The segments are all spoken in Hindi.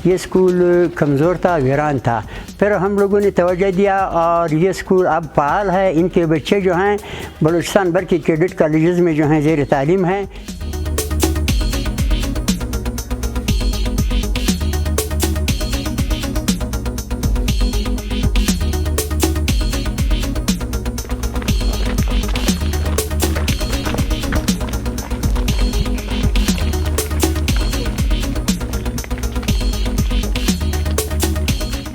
ये स्कूल कमज़ोर था, वीरान था। फिर हम लोगों ने तवज्जो दिया और ये स्कूल अब फ़ाल है। इनके बच्चे जो हैं बलूचिस्तान भर के कैडेट कॉलेजेस में जो हैं ज़ेर तालीम हैं।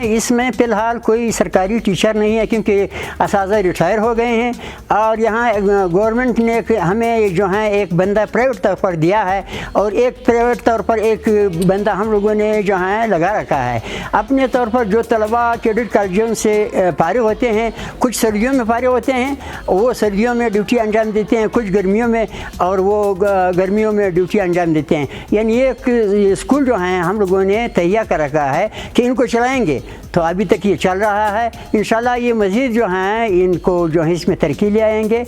इसमें फ़िलहाल कोई सरकारी टीचर नहीं है क्योंकि असातिज़ा रिटायर हो गए हैं और यहाँ गवर्नमेंट ने हमें जो है एक बंदा प्राइवेट तौर पर दिया है और एक प्राइवेट तौर पर एक बंदा हम लोगों ने जो है लगा रखा है। अपने तौर पर जो तलबा कैडेट कॉलेजों से फारिग होते हैं, कुछ सर्दियों में फारिग होते हैं, वो सर्दियों में ड्यूटी अंजाम देते हैं, कुछ गर्मियों में और वो गर्मियों में ड्यूटी अंजाम देते हैं। यानी ये स्कूल जो है हम लोगों ने तैयार कर रखा है कि इनको चलाएँगे। तो अभी तक ये चल रहा है। इंशाल्लाह ये मज़ीद जो हैं इनको जो है इसमें तरक्की ले आएंगे।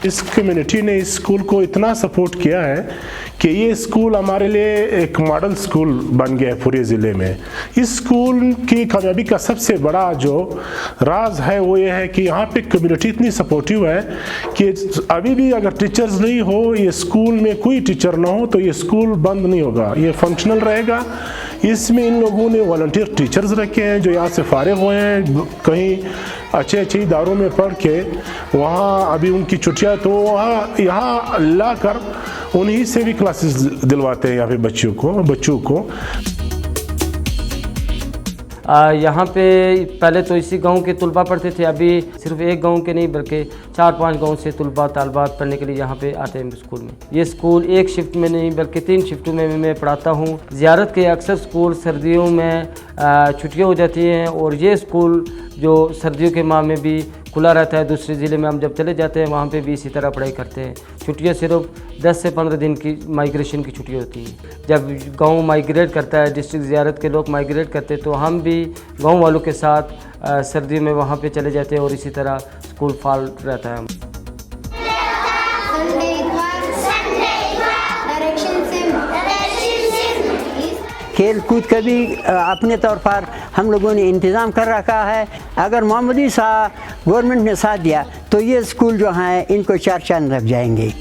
इस कम्युनिटी ने इस स्कूल को इतना सपोर्ट किया है कि ये स्कूल हमारे लिए एक मॉडल स्कूल बन गया है पूरे ज़िले में। इस स्कूल की कामयाबी का सबसे बड़ा जो राज है वो ये है कि यहाँ पे कम्युनिटी इतनी सपोर्टिव है कि अभी भी अगर टीचर्स नहीं हो, ये स्कूल में कोई टीचर ना हो तो ये स्कूल बंद नहीं होगा, ये फंक्शनल रहेगा। इसमें इन लोगों ने वॉलंटियर टीचर्स रखे हैं जो यहाँ से फारिग हुए हैं, कहीं अच्छे अच्छे इदारों में पढ़ के वहाँ अभी उनकी छुट्टियाँ, तो वहाँ यहाँ ला कर उन्हीं से भी क्लासेस दिलवाते हैं यहाँ पे बच्चों को। यहाँ पे पहले तो इसी गांव के तुलबा पढ़ते थे, अभी सिर्फ एक गांव के नहीं बल्कि 4-5 गांव से तुलबा तालबात पढ़ने के लिए यहाँ पे आते हैं स्कूल में। ये स्कूल एक शिफ्ट में नहीं बल्कि 3 शिफ्टों में मैं पढ़ाता हूँ। ज़ियारत के अक्सर स्कूल सर्दियों में छुट्टियाँ हो जाती हैं और ये स्कूल जो सर्दियों के माह में भी खुला रहता है। दूसरे ज़िले में हम जब चले जाते हैं वहाँ पे भी इसी तरह पढ़ाई करते हैं। छुट्टियाँ सिर्फ 10 से 15 दिन की माइग्रेशन की छुट्टी होती हैं। जब गांव माइग्रेट करता है, डिस्ट्रिक्ट ज़ियारत के लोग माइग्रेट करते हैं, तो हम भी गांव वालों के साथ सर्दियों में वहाँ पे चले जाते हैं और इसी तरह स्कूल फाल रहता है। खेल कूद का भी अपने तौर पर हम लोगों ने इंतज़ाम कर रखा है। अगर मामूली सा गवर्नमेंट ने साथ दिया तो ये स्कूल जो है इनको 4 चांद लग जाएंगे।